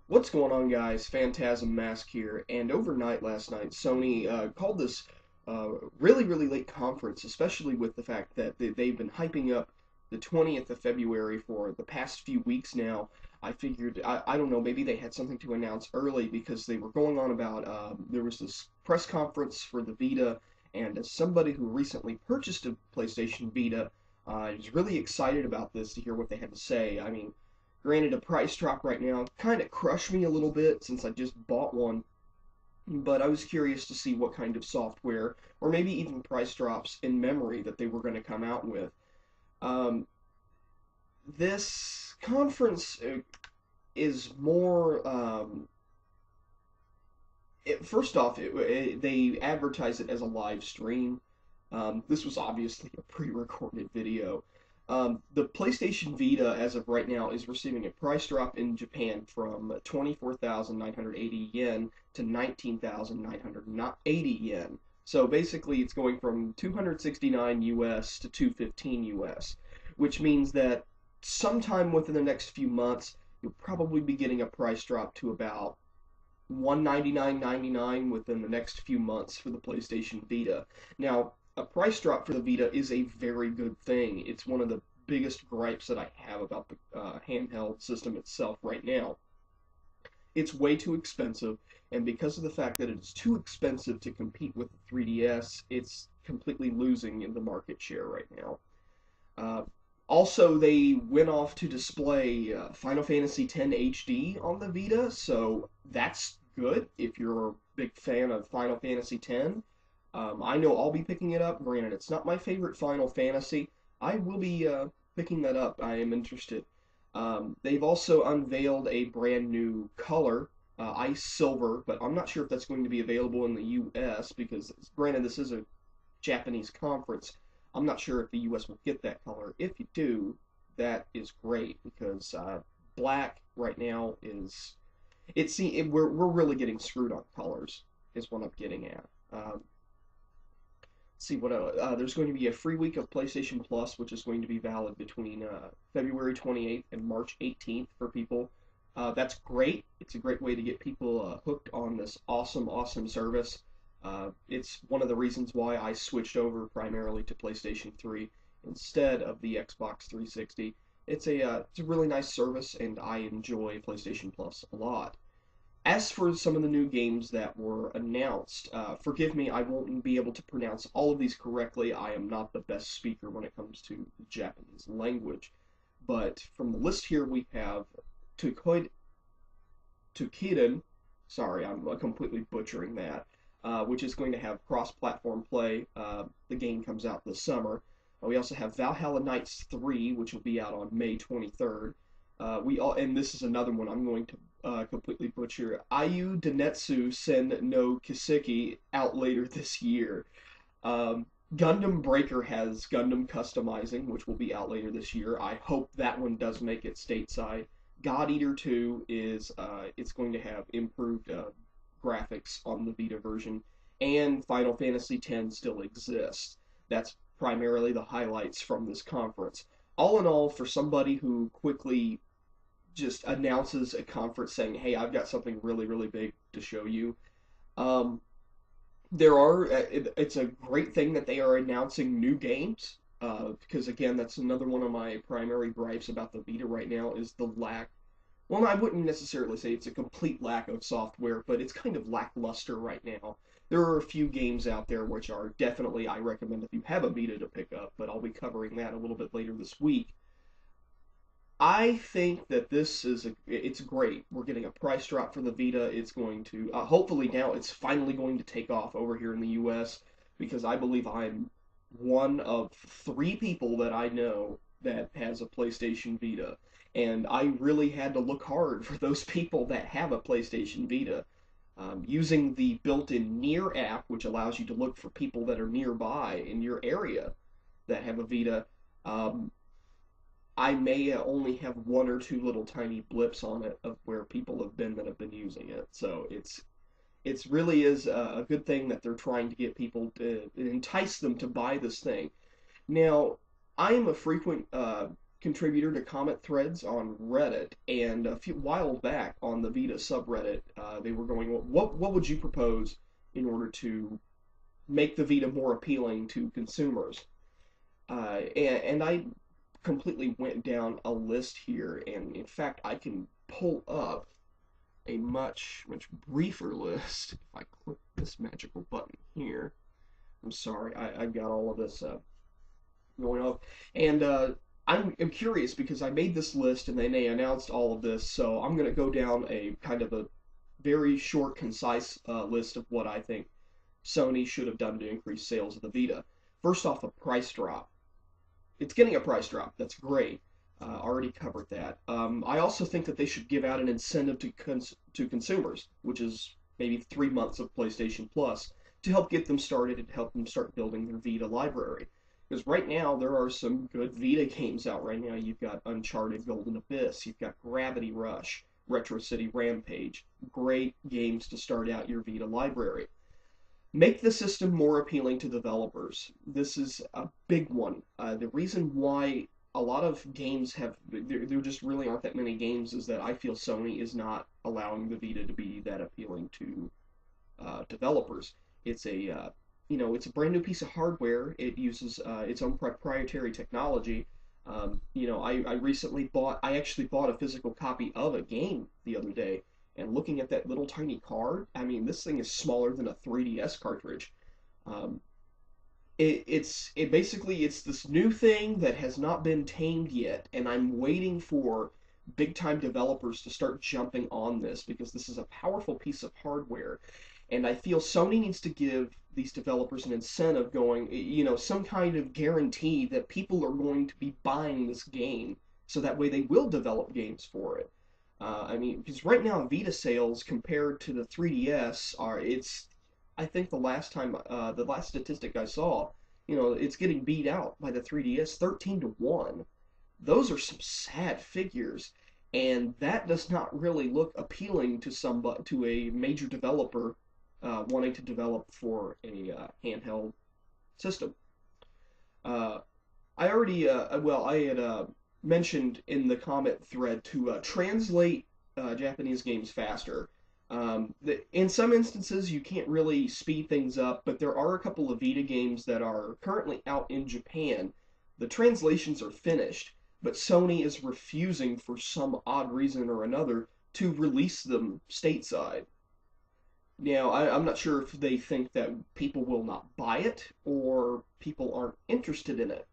What's going on, guys? Phantasm Mask here, and overnight last night, Sony called this really late conference, especially with the fact that they've been hyping up the 20th of February for the past few weeks now. I figured, I don't know, maybe they had something to announce early because they were going on about, there was this press conference for the Vita, and as somebody who recently purchased a PlayStation Vita, I was really excited about this to hear what they had to say. I mean, granted, a price drop right now kind of crushed me a little bit since I just bought one, but I was curious to see what kind of software or maybe even price drops in memory that they were going to come out with. Um, this conference is more. First off, they advertise it as a live stream. This was obviously a pre-recorded video. The PlayStation Vita, as of right now, is receiving a price drop in Japan from 24,980 yen to 19,980 yen. So basically, it's going from 269 US to 215 US, which means that sometime within the next few months, you'll probably be getting a price drop to about 199.99 within the next few months for the PlayStation Vita. Now, a price drop for the Vita is a very good thing. It's one of the biggest gripes that I have about the handheld system itself right now. It's way too expensive, and because of the fact that it's too expensive to compete with the 3DS, it's completely losing in the market share right now. Uh, Also, they went off to display Final Fantasy X HD on the Vita, so that's good if you're a big fan of Final Fantasy X. I know I'll be picking it up. Granted, it's not my favorite Final Fantasy. I will be picking that up. I am interested. They've also unveiled a brand new color, Ice Silver, but I'm not sure if that's going to be available in the US because, granted, this is a Japanese conference. I'm not sure if the US will get that color. If you do, that is great because black right now is we're really getting screwed on colors is what I'm getting at. See what there's going to be a free week of PlayStation Plus, which is going to be valid between February 28th and March 18th for people. That's great. It's a great way to get people hooked on this awesome service. It's one of the reasons why I switched over primarily to PlayStation 3 instead of the Xbox 360. It's a really nice service, and I enjoy PlayStation Plus a lot. As for some of the new games that were announced, forgive me, I won't be able to pronounce all of these correctly. I am not the best speaker when it comes to the Japanese language. But from the list here, we have Tokoid, Toukiden, sorry, I'm completely butchering that, which is going to have cross-platform play. The game comes out this summer. We also have Valhalla Knights 3, which will be out on May 23rd. And this is another one I'm going to completely butcher. Ayu Denetsu Sen no Kiseki out later this year. Gundam Breaker has Gundam Customizing, which will be out later this year. I hope that one does make it stateside. God Eater 2 is it's going to have improved graphics on the Vita version, and Final Fantasy X still exists. That's primarily the highlights from this conference. All in all, for somebody who quickly just announces a conference saying, "Hey, I've got something really big to show you." Um, it's a great thing that they are announcing new games because again, that's another one of my primary gripes about the Vita right now is the lack. Well, I wouldn't necessarily say it's a complete lack of software, but it's kind of lackluster right now. There are a few games out there which are definitely I recommend if you have a Vita to pick up, but I'll be covering that a little bit later this week. I think that it's great. We're getting a price drop for the Vita. It's going to hopefully now it's finally going to take off over here in the U.S. because I believe I'm one of three people that I know that has a PlayStation Vita, and I really had to look hard for those people that have a PlayStation Vita. Using the built-in Near app, which allows you to look for people that are nearby in your area that have a Vita. Um, I may only have one or two little tiny blips on it of where people have been that have been using it. So it's really is a good thing that they're trying to get people to entice them to buy this thing. Now, I am a frequent contributor to comment threads on Reddit, and a few while back on the Vita subreddit, they were going, what would you propose in order to make the Vita more appealing to consumers? And I completely went down a list here, and in fact, I can pull up a much briefer list if I click this magical button here. I'm sorry, I've got all of this going off, and I'm curious because I made this list and then they announced all of this, so I'm going to go down a kind of a very short, concise list of what I think Sony should have done to increase sales of the Vita. First off, a price drop. It's getting a price drop. That's great. Already covered that. I also think that they should give out an incentive to consumers, which is maybe 3 months of PlayStation Plus, to help get them started and help them start building their Vita library. Because right now there are some good Vita games out right now. You've got Uncharted Golden Abyss, you've got Gravity Rush, Retro City Rampage. Great games to start out your Vita library. Make the system more appealing to developers. This is a big one. The reason why a lot of games there just really aren't that many games is that I feel Sony is not allowing the Vita to be that appealing to developers. It's a it's a brand new piece of hardware. It uses its own proprietary technology. I actually bought a physical copy of a game the other day, and looking at that little tiny card, I mean, this thing is smaller than a 3DS cartridge. Um, it's this new thing that has not been tamed yet, and I'm waiting for big time developers to start jumping on this because this is a powerful piece of hardware. And I feel Sony needs to give these developers an incentive going, some kind of guarantee that people are going to be buying this game so that way they will develop games for it. I mean, because right now Vita sales compared to the 3DS I think the last statistic I saw, it's getting beat out by the 3DS 13-1. Those are some sad figures, and that does not really look appealing to a major developer wanting to develop for a handheld system. Uh, I had mentioned in the comment thread to translate Japanese games faster. In some instances, you can't really speed things up, but there are a couple of Vita games that are currently out in Japan. The translations are finished, but Sony is refusing, for some odd reason or another, to release them stateside. Now, I'm not sure if they think that people will not buy it or people aren't interested in it.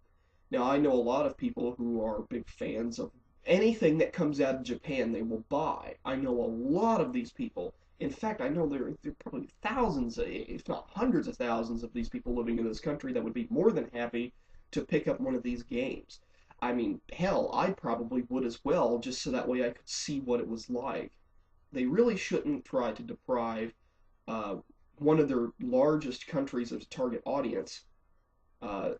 Now, I know a lot of people who are big fans of anything that comes out of Japan they will buy. I know a lot of these people. In fact, I know there are probably thousands, if not hundreds of thousands of these people living in this country that would be more than happy to pick up one of these games. I mean, hell, I probably would as well, just so that way I could see what it was like. They really shouldn't try to deprive uh, one of their largest countries as a target audience uh,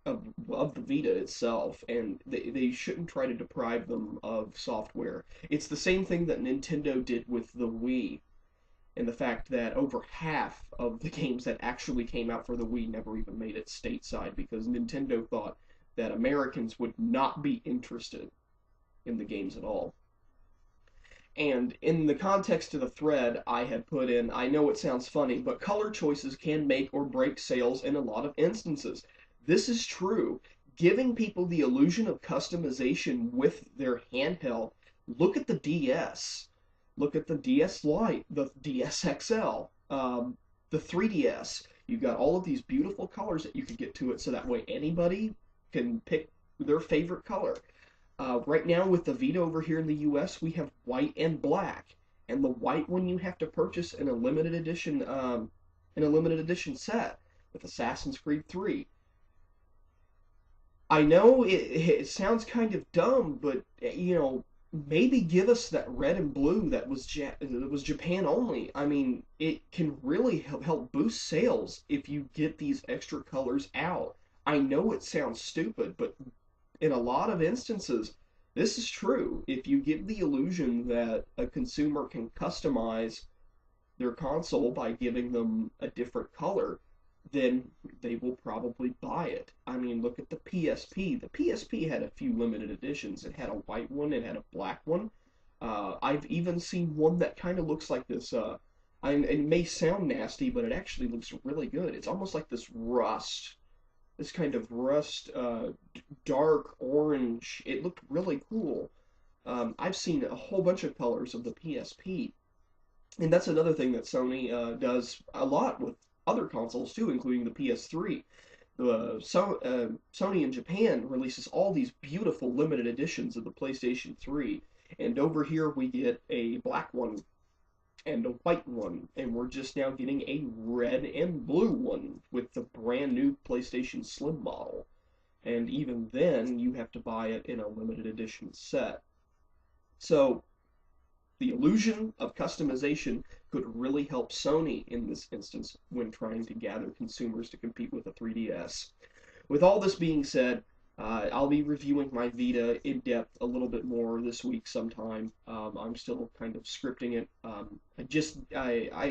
of the Vita itself, and they shouldn't try to deprive them of software. It's the same thing that Nintendo did with the Wii, and the fact that over half of the games that actually came out for the Wii never even made it stateside because Nintendo thought that Americans would not be interested in the games at all. And in the context of the thread, I had put in, I know it sounds funny, but color choices can make or break sales in a lot of instances. This is true. Giving people the illusion of customization with their handheld. Look at the DS. Look at the DS Lite, the DS XL, the 3DS. You've got all of these beautiful colors that you could get to it so that way anybody can pick their favorite color. Right now with the Vita over here in the US, we have white and black, and the white one you have to purchase in a limited edition set with Assassin's Creed 3. I know it sounds kind of dumb, but maybe give us that red and blue that was Japan only. I mean, it can really help boost sales if you get these extra colors out. I know it sounds stupid, but in a lot of instances, this is true. If you give the illusion that a consumer can customize their console by giving them a different color, then they will probably buy it. I mean, look at the PSP. The PSP had a few limited editions. It had a white one, it had a black one. I've even seen one that kind of looks like this. It may sound nasty, but it actually looks really good. It's almost like this kind of rust, dark orange. It looked really cool. I've seen a whole bunch of colors of the PSP, and that's another thing that Sony does a lot with other consoles too, including the PS3. Sony in Japan releases all these beautiful limited editions of the PlayStation 3, and over here we get a black one and a white one, and we're just now getting a red and blue one with the brand new PlayStation Slim model. And even then, you have to buy it in a limited edition set. So the illusion of customization could really help Sony in this instance when trying to gather consumers to compete with a 3DS. With all this being said, I'll be reviewing my Vita in depth a little bit more this week sometime. I'm still kind of scripting it.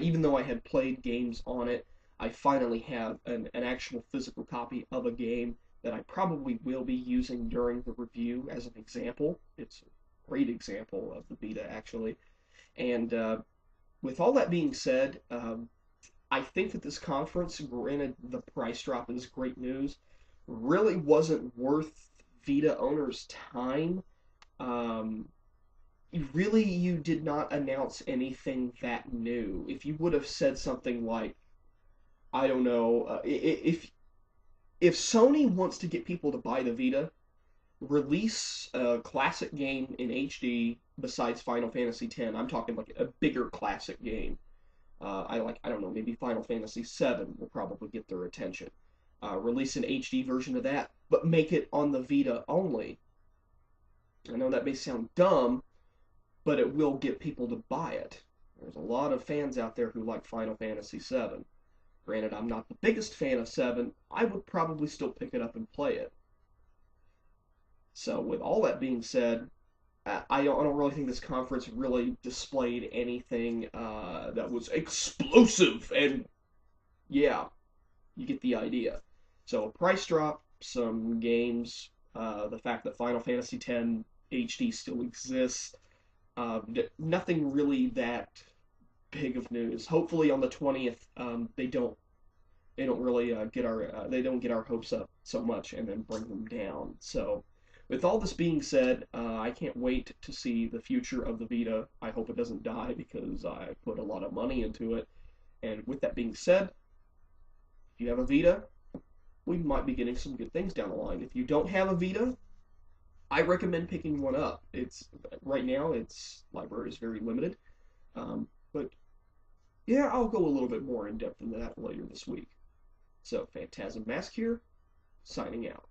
Even though I had played games on it, I finally have an actual physical copy of a game that I probably will be using during the review as an example. It's a great example of the Vita, actually. And with all that being said, I think that this conference, granted the price drop is great news, really wasn't worth Vita owners' time. Um, you did not announce anything that new. If you would have said something like, I don't know, if Sony wants to get people to buy the Vita, release a classic game in HD besides Final Fantasy X. I'm talking like a bigger classic game. I don't know, maybe Final Fantasy VII will probably get their attention. Release an HD version of that, but make it on the Vita only. I know that may sound dumb, but it will get people to buy it. There's a lot of fans out there who like Final Fantasy VII. Granted, I'm not the biggest fan of 7. I would probably still pick it up and play it. So, with all that being said, I don't really think this conference really displayed anything that was explosive, and yeah, you get the idea. So, a price drop, some games, the fact that Final Fantasy X HD still exists, nothing really that big of news. Hopefully, on the 20th, they don't really they don't get our hopes up so much and then bring them down. So, with all this being said, I can't wait to see the future of the Vita. I hope it doesn't die because I put a lot of money into it. And with that being said, if you have a Vita, we might be getting some good things down the line. If you don't have a Vita, I recommend picking one up. It's right now its library is very limited, but yeah, I'll go a little bit more in depth into that later this week. So, Phantasm Mask here, signing out.